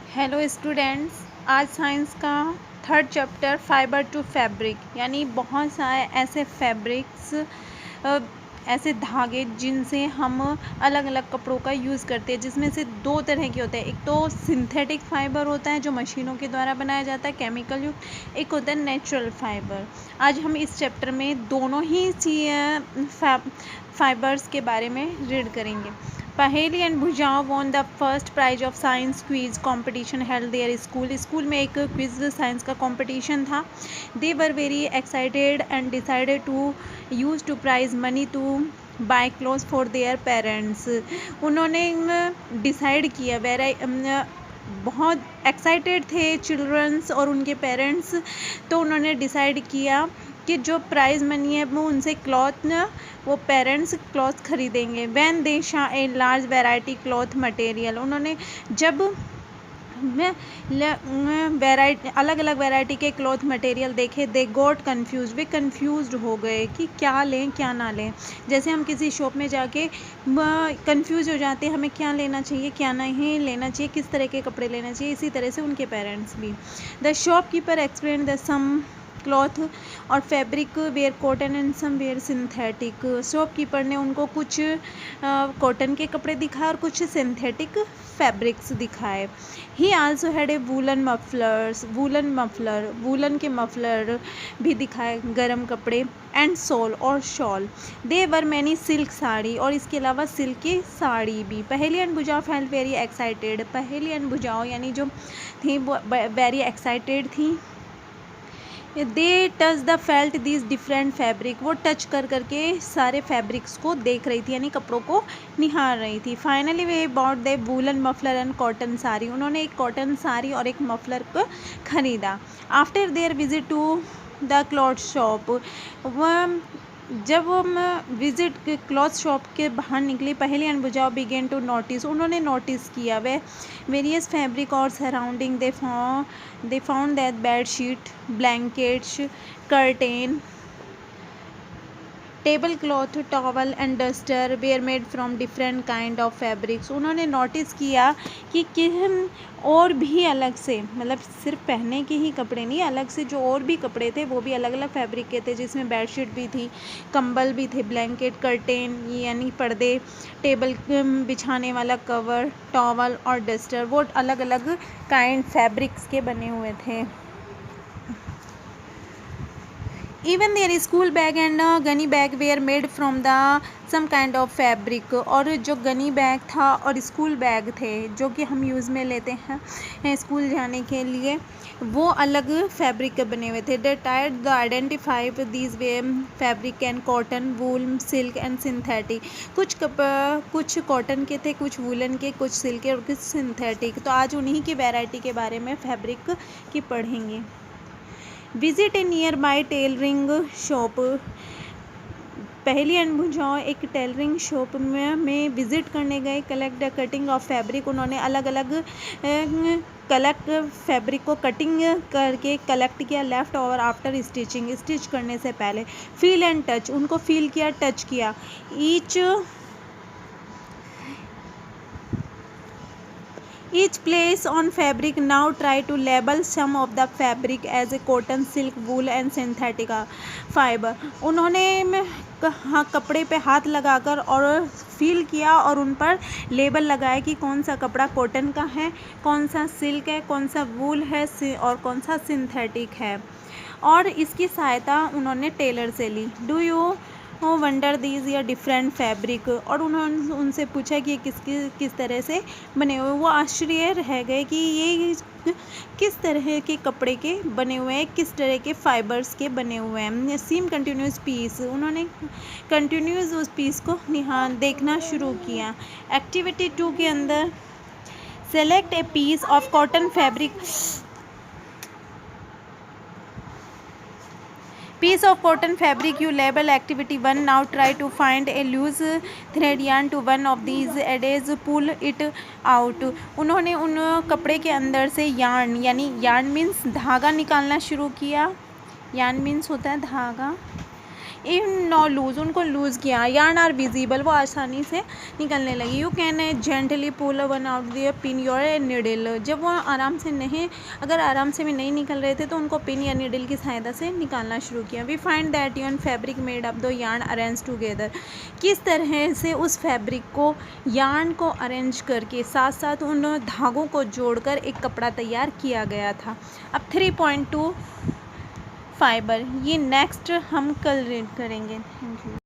Hello students, आज science का third chapter fibre to fabric यानी बहुत सारे ऐसे फैब्रिक्स ऐसे धागे जिनसे हम अलग अलग कपड़ों का यूज़ करते हैं, जिसमें से दो तरह के होते हैं। एक तो सिंथेटिक फाइबर होता है जो मशीनों के द्वारा बनाया जाता है, केमिकल युक्त। एक होता है नेचुरल फाइबर। आज हम इस चैप्टर में दोनों ही फाइबर्स के बारे में रीड करेंगे। Paheli and Bhujao won the first prize of science quiz competition held their school. School में एक क्विज साइंस का कंपटीशन था. They were very excited and decided to use to prize money to buy clothes for their parents. उन्होंने decide किया बहुत excited थे children's और उनके पेरेंट्स, तो उन्होंने डिसाइड किया कि जो प्राइज़ मनी है वो पेरेंट्स क्लॉथ खरीदेंगे। When they Shaw a large variety cloth material, उन्होंने जब अलग अलग वैरायटी के क्लॉथ मटेरियल देखे, they got confuse, way confused हो गए कि क्या लें क्या ना लें। जैसे हम किसी शॉप में जाके कन्फ्यूज हो जाते हैं, हमें क्या लेना चाहिए क्या नहीं लेना चाहिए, किस तरह के कपड़े लेना चाहिए, इसी तरह से उनके पेरेंट्स भी। The shopkeeper explain the some cloth और fabric where cotton and some where synthetic. Shopkeeper ने उनको कुछ कॉटन के कपड़े दिखाए और कुछ सिंथेटिक फैब्रिक्स दिखाए। He also had a woollen के मफलर भी दिखाए, गर्म कपड़े, एंड सोल और शॉल। They were many silk sari, और इसके अलावा सिल्क की साड़ी भी। Paheli and Bujhao felt very excited, Paheli and Bujhao यानी जो थी वो वेरी एक्साइटेड थी। They touch the felt this different fabric, वो टच कर करके सारे फैब्रिक्स को देख रही थी यानी कपड़ों को निहार रही थी। Finally they bought the woollen muffler and cotton sari, उन्होंने एक कॉटन साड़ी और एक मफलर को खरीदा। After their visit to the cloth shop, जब हम विजिट क्लॉथ शॉप के बाहर निकली, Paheli and Boojho begin to notice, उन्होंने नोटिस किया वे वेरियस फैब्रिक और surrounding. They found that bed sheet, blankets, curtain, table cloth, towel and duster were made from different kind of fabrics. उन्होंने notice किया कि और भी अलग से, मतलब सिर्फ पहनने के ही कपड़े नहीं, अलग से जो और भी कपड़े थे वो भी अलग अलग फैब्रिक के थे, जिसमें बेडशीट भी थी, कंबल भी थे, ब्लैंकेट, कर्टेन यानी पर्दे, टेबल बिछाने वाला कवर, टॉवल और डस्टर, वो अलग अलग काइंड फैब्रिक्स के बने हुए थे। Even their school bag and gunny bag were made from the same kind of fabric, और जो गनी बैग था और स्कूल बैग थे जो कि हम यूज़ में लेते हैं स्कूल जाने के लिए, वो अलग फैब्रिक के बने हुए थे। They tried the identify these way fabric and cotton, wool, silk and synthetic. कुछ कॉटन के थे, कुछ वूलन के, कुछ सिल्क के और कुछ सिंथेटिक। तो आज उन्हीं की वैरायटी के बारे में फैब्रिक की पढ़ेंगे। Visit A near by tailoring shop, पहली एंड बुझाओ एक टेलरिंग शॉप में विज़िट करने गए। Collect the cutting of fabric, उन्होंने अलग अलग कलेक्ट फैब्रिक को कटिंग करके कलेक्ट किया। Left over after stitching, stitch करने से पहले। फील एंड टच, उनको फील किया, टच किया। Each place on fabric. Now try to label some of the fabric as a cotton, silk, wool and synthetic fiber. उन्होंने कपड़े पे हाथ लगाकर और फील किया और उन पर लेबल लगाया कि कौन सा कपड़ा कॉटन का है, कौन सा सिल्क है, कौन सा वूल है और कौन सा सिंथेटिक है, और इसकी सहायता उन्होंने टेलर से ली। डू यू वंडर दीज या डिफरेंट फैब्रिक, और उन्होंने उनसे पूछा कि किस तरह से बने हुए। वो आश्चर्य रह गए कि ये किस तरह के कपड़े के बने हुए हैं, किस तरह के फाइबर्स के बने हुए हैं। सीम कंटिन्यूस पीस, उन्होंने कंटिन्यूस उस पीस को देखना शुरू किया। एक्टिविटी 2 के अंदर select a piece of cotton fabric, piece of cotton fabric you label. Activity 1. Now try to find a loose thread yarn to one of these edges, pull it out. उन्होंने उन कपड़े के अंदर से यार्न यानी yarn means धागा निकालना शुरू किया। यार्न मीन्स होता है धागा। इन नो लूज़, उनको लूज़ किया। यार्न आर विजिबल, वो आसानी से निकलने लगी। You can gently pull one out their pin your needle, जब वो आराम से नहीं, अगर आराम से भी नहीं निकल रहे थे तो उनको पिन या निडल की सहायता से निकालना शुरू किया। वी फाइंड दैट यून fabric made up the yarn arrange together, किस तरह से उस फैब्रिक को, यार्न को अरेंज करके साथ साथ उन धागों को जोड़कर एक कपड़ा तैयार किया गया था। अब 3.2 फाइबर, ये नेक्स्ट हम कल रीड करेंगे। Thank you.